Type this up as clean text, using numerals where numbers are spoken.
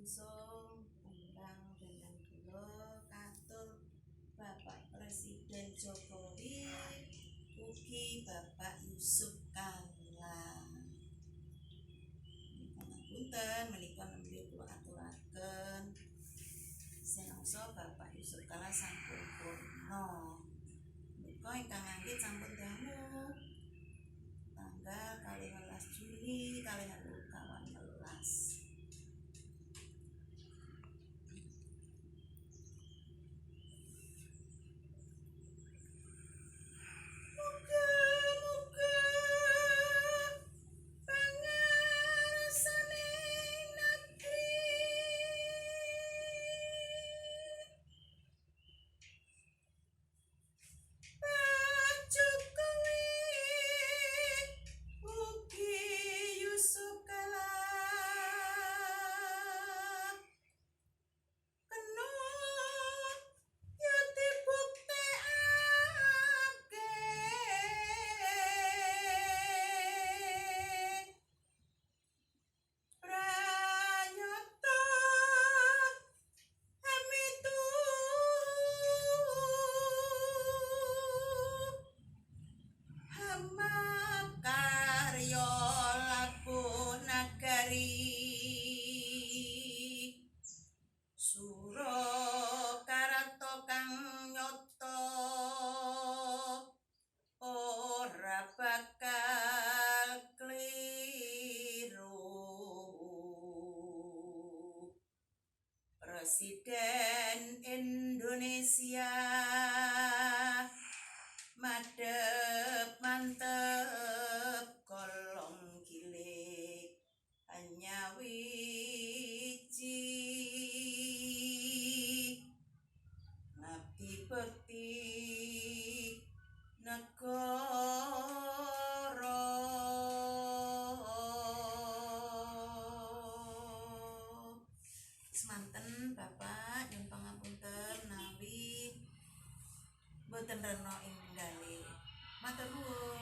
langsung undang dengan kula katur Bapak Presiden Jokowi ugi Bapak Yusuf Kalla. Punten menika nembe kula aturaken senangsa Bapak Yusuf Kalla sampun purna. Menika ingkang nganggit sampun dangu tanggal 12 Juli 2018. Surakarta kang nyata ora bakal kliru. Presiden Indonesia madhep mantep kolong gilik hanya wiji ngabdi bekti negara. Semanten Bapak nyuwun pangapunten menawi mboten rena ing nggale. Matur nuwun.